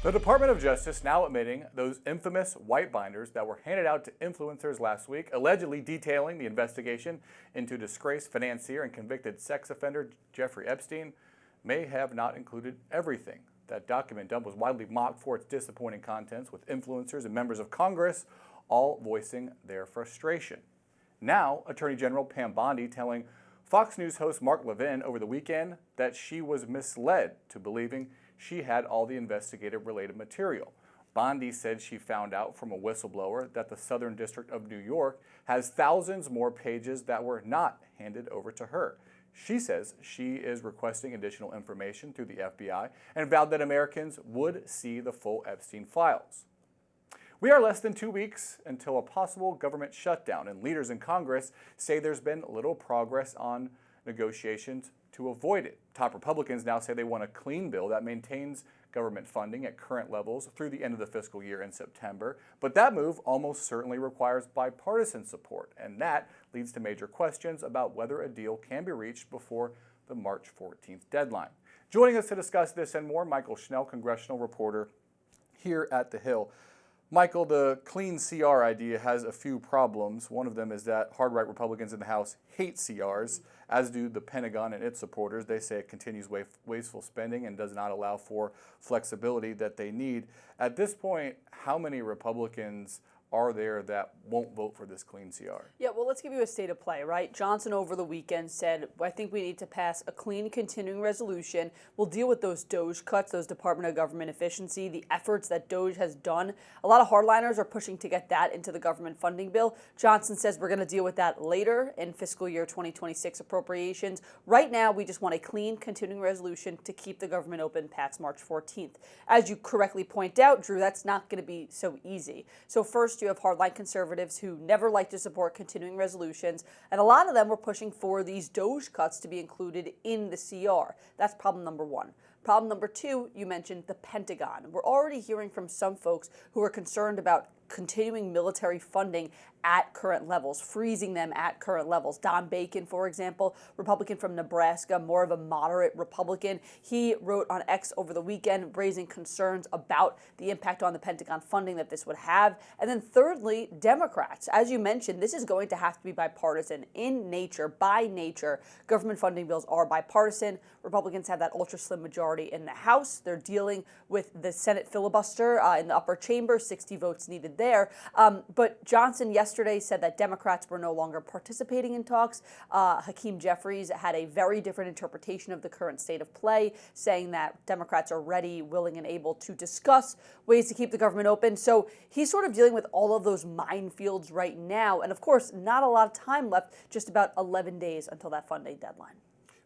The Department of Justice now admitting those infamous white binders that were handed out to influencers last week, allegedly detailing the investigation into disgraced financier and convicted sex offender Jeffrey Epstein, may have not included everything. That document dump was widely mocked for its disappointing contents, with influencers and members of Congress all voicing their frustration. Now, Attorney General Pam Bondi telling Fox News host Mark Levin over the weekend that she was misled to believing she had all the investigative-related material. Bondi said she found out from a whistleblower that the Southern District of New York has thousands more pages that were not handed over to her. She says she is requesting additional information through the FBI and vowed that Americans would see the full Epstein files. We are less than 2 weeks until a possible government shutdown, and leaders in Congress say there's been little progress on negotiations to avoid it. Top Republicans now say they want a clean bill that maintains government funding at current levels through the end of the fiscal year in September. But that move almost certainly requires bipartisan support, and that leads to major questions about whether a deal can be reached before the March 14th deadline. Joining us to discuss this and more, Michael Schnell, congressional reporter here at The Hill. Michael, the clean CR idea has a few problems. One of them is that hard-right Republicans in the House hate CRs, as do the Pentagon and its supporters. They say it continues wasteful spending and does not allow for flexibility that they need. At this point, how many Republicans are there that won't vote for this clean CR? Yeah, well, let's give you a state of play, right? Johnson over the weekend said, I think we need to pass a clean continuing resolution. We'll deal with those DOGE cuts, those Department of Government Efficiency, the efforts that DOGE has done. A lot of hardliners are pushing to get that into the government funding bill. Johnson says we're going to deal with that later in fiscal year 2026 appropriations. Right now, we just want a clean continuing resolution to keep the government open past March 14th. As you correctly point out, Drew, that's not going to be so easy. So first, you have hardline conservatives who never like to support continuing resolutions, and a lot of them were pushing for these DOGE cuts to be included in the CR. That's problem number one. Problem number two, you mentioned the Pentagon. We're already hearing from some folks who are concerned about continuing military funding at current levels, freezing them at current levels. Don Bacon, for example, Republican from Nebraska, more of a moderate Republican. He wrote on X over the weekend, raising concerns about the impact on the Pentagon funding that this would have. And then thirdly, Democrats. As you mentioned, this is going to have to be bipartisan in nature. By nature, government funding bills are bipartisan. Republicans have that ultra-slim majority in the House. They're dealing with the Senate filibuster in the upper chamber, 60 votes needed there. But Johnson yesterday said that Democrats were no longer participating in talks. Hakeem Jeffries had a very different interpretation of the current state of play, saying that Democrats are ready, willing, and able to discuss ways to keep the government open. So he's sort of dealing with all of those minefields right now. And of course, not a lot of time left, just about 11 days until that funding deadline.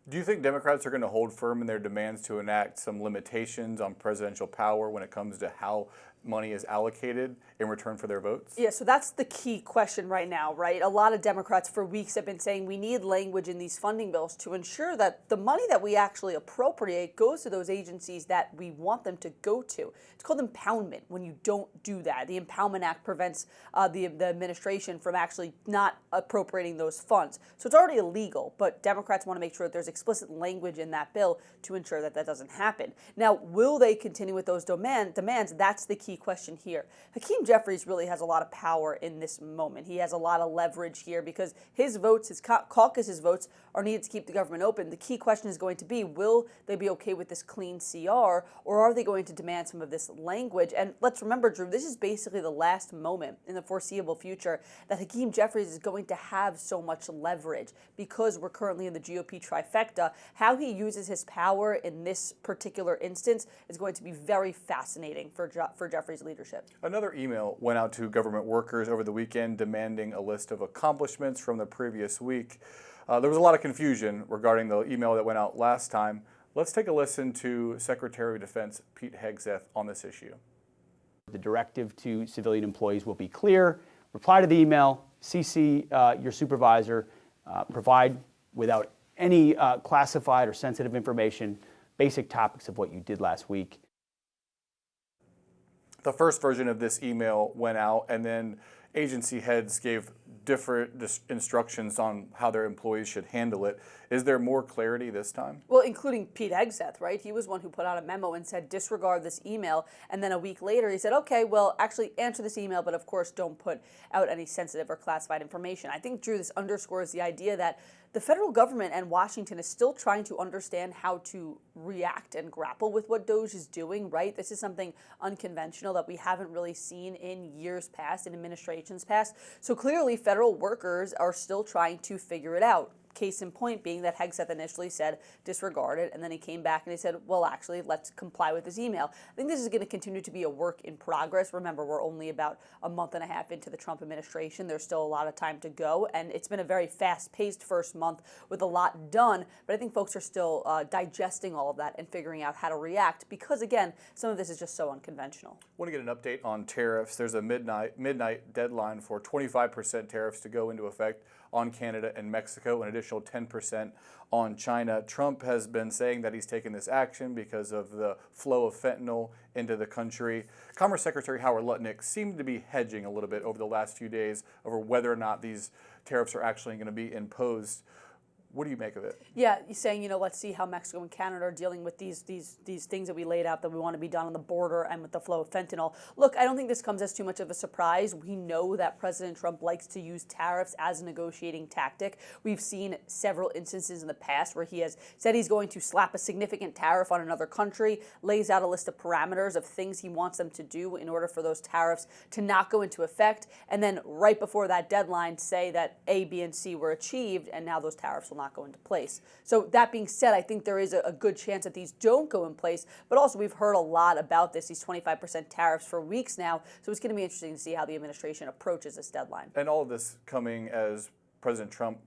Do you think Democrats are going to hold firm in their demands to enact some limitations on presidential power when it comes to how money is allocated in return for their votes? Yeah, so that's the key question right now, right? A lot of Democrats for weeks have been saying we need language in these funding bills to ensure that the money that we actually appropriate goes to those agencies that we want them to go to. It's called impoundment when you don't do that. The Impoundment Act prevents the administration from actually not appropriating those funds. So it's already illegal, but Democrats want to make sure that there's explicit language in that bill to ensure that that doesn't happen. Now, will they continue with those demands? That's the key question here. Hakeem Jeffries really has a lot of power in this moment. He has a lot of leverage here because his votes, his caucus's votes, are needed to keep the government open. The key question is going to be, will they be okay with this clean CR, or are they going to demand some of this language? And let's remember, Drew, this is basically the last moment in the foreseeable future that Hakeem Jeffries is going to have so much leverage because we're currently in the GOP trifecta. How he uses his power in this particular instance is going to be very fascinating for Jeffries' leadership. Another email went out to government workers over the weekend demanding a list of accomplishments from the previous week. There was a lot of confusion regarding the email that went out last time. Let's take a listen to Secretary of Defense Pete Hegseth on this issue. The directive to civilian employees will be clear. Reply to the email, CC your supervisor, provide without any classified or sensitive information, basic topics of what you did last week. The first version of this email went out, and then agency heads gave different instructions on how their employees should handle it. Is there more clarity this time? Well, including Pete Hegseth, right? He was one who put out a memo and said, disregard this email. And then a week later, he said, okay, well, actually answer this email, but of course, don't put out any sensitive or classified information. I think, Drew, this underscores the idea that the federal government and Washington is still trying to understand how to react and grapple with what DOJ is doing, right? This is something unconventional that we haven't really seen in years past, in administrations past. So clearly, federal workers are still trying to figure it out. Case in point being that Hegseth initially said disregard it, and then he came back and he said, well, actually, let's comply with this email. I think this is going to continue to be a work in progress. Remember, we're only about a month and a half into the Trump administration. There's still a lot of time to go, and it's been a very fast-paced first month with a lot done, but I think folks are still digesting all of that and figuring out how to react because, again, some of this is just so unconventional. I want to get an update on tariffs. There's a midnight deadline for 25% tariffs to go into effect on Canada and Mexico, an additional 10% on China. Trump has been saying that he's taken this action because of the flow of fentanyl into the country. Commerce Secretary Howard Lutnick seemed to be hedging a little bit over the last few days over whether or not these tariffs are actually going to be imposed. What do you make of it? Yeah, he's saying, let's see how Mexico and Canada are dealing with these things that we laid out that we want to be done on the border and with the flow of fentanyl. Look, I don't think this comes as too much of a surprise. We know that President Trump likes to use tariffs as a negotiating tactic. We've seen several instances in the past where he has said he's going to slap a significant tariff on another country, lays out a list of parameters of things he wants them to do in order for those tariffs to not go into effect, and then right before that deadline say that A, B, and C were achieved, and now those tariffs will not go into place. So that being said, I think there is a good chance that these don't go in place, but also we've heard a lot about this, these 25% tariffs for weeks now, so it's going to be interesting to see how the administration approaches this deadline. And all of this coming as President Trump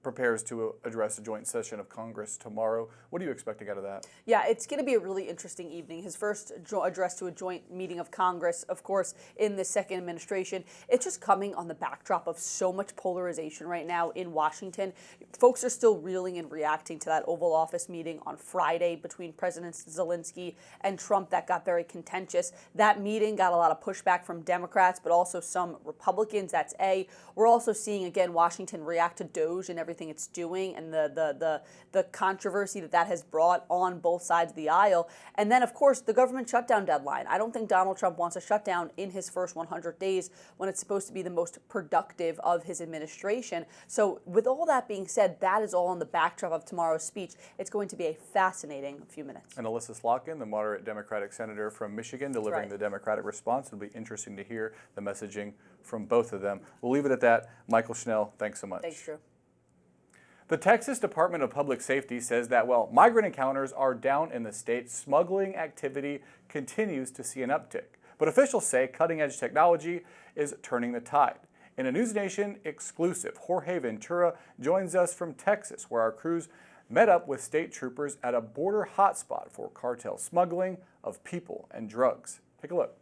prepares to address a joint session of Congress tomorrow. What are you expecting out of that? Yeah, it's going to be a really interesting evening. His first address to a joint meeting of Congress, of course, in the second administration. It's just coming on the backdrop of so much polarization right now in Washington. Folks are still reeling and reacting to that Oval Office meeting on Friday between President Zelensky and Trump that got very contentious. That meeting got a lot of pushback from Democrats, but also some Republicans. That's A. We're also seeing, again, Washington react to DOJ and everything it's doing and the controversy that has brought on both sides of the aisle. And then, of course, the government shutdown deadline. I don't think Donald Trump wants a shutdown in his first 100 days when it's supposed to be the most productive of his administration. So with all that being said, that is all on the backdrop of tomorrow's speech. It's going to be a fascinating few minutes. And Alyssa Slotkin, the moderate Democratic senator from Michigan, delivering the Democratic response. It'll be interesting to hear the messaging from both of them. We'll leave it at that. Michael Schnell, thanks so much. Thanks, Drew. The Texas Department of Public Safety says that while migrant encounters are down in the state, smuggling activity continues to see an uptick. But officials say cutting-edge technology is turning the tide. In a News Nation exclusive, Jorge Ventura joins us from Texas, where our crews met up with state troopers at a border hotspot for cartel smuggling of people and drugs. Take a look.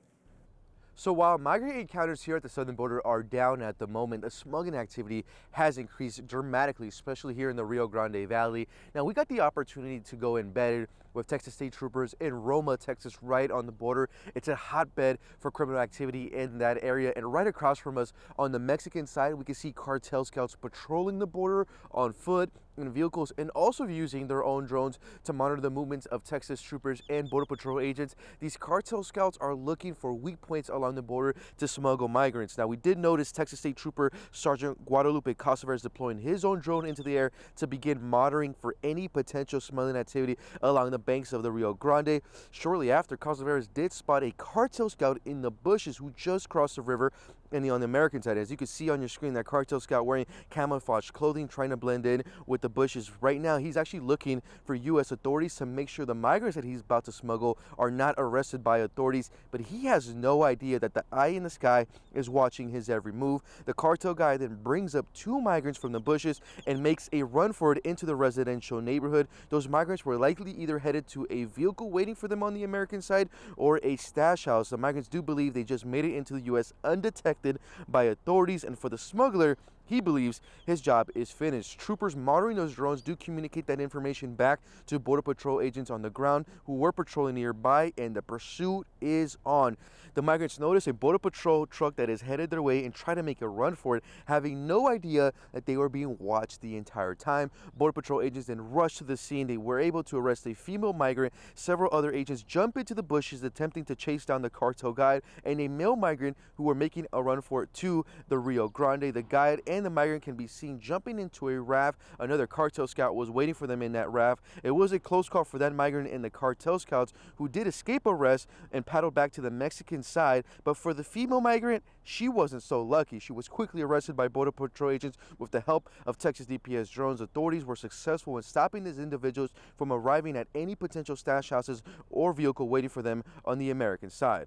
So while migrant encounters here at the southern border are down at the moment, the smuggling activity has increased dramatically, especially here in the Rio Grande Valley. Now, we got the opportunity to go embedded with Texas state troopers in Roma, Texas, right on the border. It's a hotbed for criminal activity in that area. And right across from us on the Mexican side, we can see cartel scouts patrolling the border on foot in vehicles and also using their own drones to monitor the movements of Texas troopers and Border Patrol agents. These cartel scouts are looking for weak points along the border to smuggle migrants. Now, we did notice Texas State Trooper Sergeant Guadalupe Casaveras deploying his own drone into the air to begin monitoring for any potential smuggling activity along the banks of the Rio Grande. Shortly after, Casaveras did spot a cartel scout in the bushes who just crossed the river on the American side. As you can see on your screen, that cartel scout wearing camouflage clothing, trying to blend in with the bushes. Right now, he's actually looking for U.S. authorities to make sure the migrants that he's about to smuggle are not arrested by authorities, but he has no idea that the eye in the sky is watching his every move. The cartel guy then brings up two migrants from the bushes and makes a run for it into the residential neighborhood. Those migrants were likely either headed to a vehicle waiting for them on the American side or a stash house. The migrants do believe they just made it into the U.S. undetected by authorities, and for the smuggler, he believes his job is finished. Troopers monitoring those drones do communicate that information back to Border Patrol agents on the ground who were patrolling nearby, and the pursuit is on. The migrants notice a Border Patrol truck that is headed their way and try to make a run for it, having no idea that they were being watched the entire time. Border Patrol agents then rush to the scene. They were able to arrest a female migrant. Several other agents jump into the bushes attempting to chase down the cartel guide and a male migrant who were making a run for it to the Rio Grande. The guide and the migrant can be seen jumping into a raft. Another cartel scout was waiting for them in that raft. It was a close call for that migrant and the cartel scouts, who did escape arrest and paddled back to the Mexican side. But for the female migrant, she wasn't so lucky. She was quickly arrested by Border Patrol agents with the help of Texas DPS drones. Authorities were successful in stopping these individuals from arriving at any potential stash houses or vehicle waiting for them on the American side.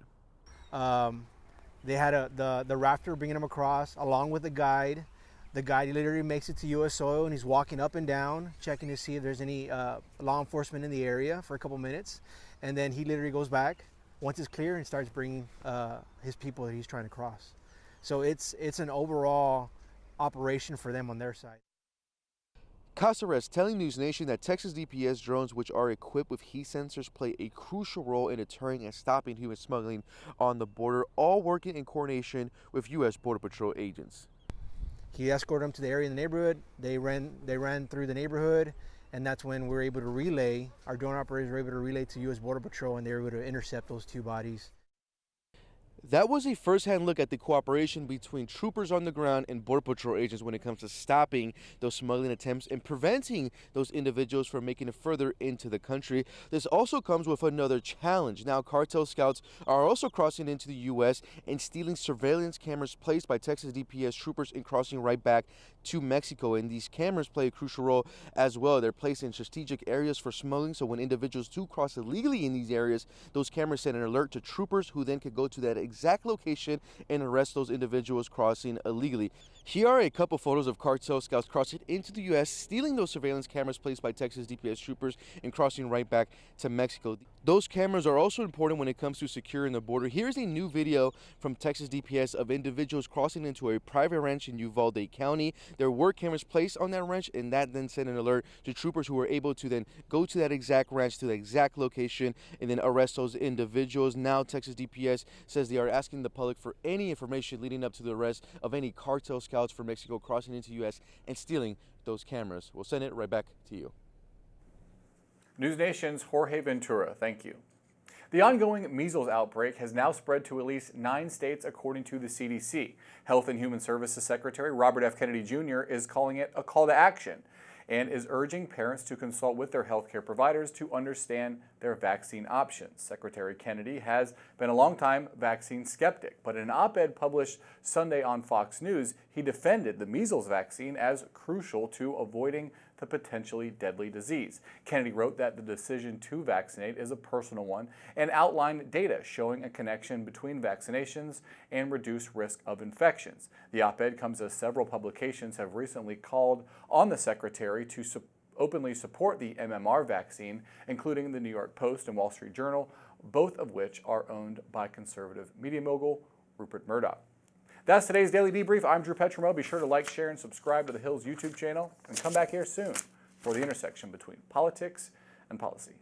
They had the rafter bringing them across along with the guide. The guide literally makes it to U.S. soil, and he's walking up and down, checking to see if there's any law enforcement in the area for a couple minutes. And then he literally goes back once it's clear and starts bringing his people that he's trying to cross. So it's an overall operation for them on their side. Casares telling News Nation that Texas DPS drones, which are equipped with heat sensors, play a crucial role in deterring and stopping human smuggling on the border, all working in coordination with U.S. Border Patrol agents. He escorted them to the area in the neighborhood. They ran through the neighborhood, and that's when we were able to relay, our drone operators were able to relay to U.S. Border Patrol, and they were able to intercept those two bodies. That was a first-hand look at the cooperation between troopers on the ground and Border Patrol agents when it comes to stopping those smuggling attempts and preventing those individuals from making it further into the country. This also comes with another challenge. Now, cartel scouts are also crossing into the U.S. and stealing surveillance cameras placed by Texas DPS troopers and crossing right back to Mexico. And these cameras play a crucial role as well. They're placed in strategic areas for smuggling, so when individuals do cross illegally in these areas, those cameras send an alert to troopers who then could go to that exact location and arrest those individuals crossing illegally. Here are a couple photos of cartel scouts crossing into the U.S., stealing those surveillance cameras placed by Texas DPS troopers and crossing right back to Mexico. Those cameras are also important when it comes to securing the border. Here's a new video from Texas DPS of individuals crossing into a private ranch in Uvalde County. There were cameras placed on that ranch, and that then sent an alert to troopers who were able to then go to that exact ranch, to the exact location, and then arrest those individuals. Now, Texas DPS says they are asking the public for any information leading up to the arrest of any cartel scouts from Mexico crossing into the U.S. and stealing those cameras. We'll send it right back to you. News Nation's Jorge Ventura, thank you. The ongoing measles outbreak has now spread to at least 9 states according to the CDC. Health and Human Services Secretary Robert F. Kennedy Jr. is calling it a call to action and is urging parents to consult with their healthcare providers to understand their vaccine options. Secretary Kennedy has been a longtime vaccine skeptic, but in an op-ed published Sunday on Fox News, he defended the measles vaccine as crucial to avoiding the potentially deadly disease. Kennedy wrote that the decision to vaccinate is a personal one and outlined data showing a connection between vaccinations and reduced risk of infections. The op-ed comes as several publications have recently called on the secretary to openly support the MMR vaccine, including the New York Post and Wall Street Journal, both of which are owned by conservative media mogul Rupert Murdoch. That's today's Daily Debrief. I'm Drew Petrimo. Be sure to like, share, and subscribe to the Hill's YouTube channel, and come back here soon for the intersection between politics and policy.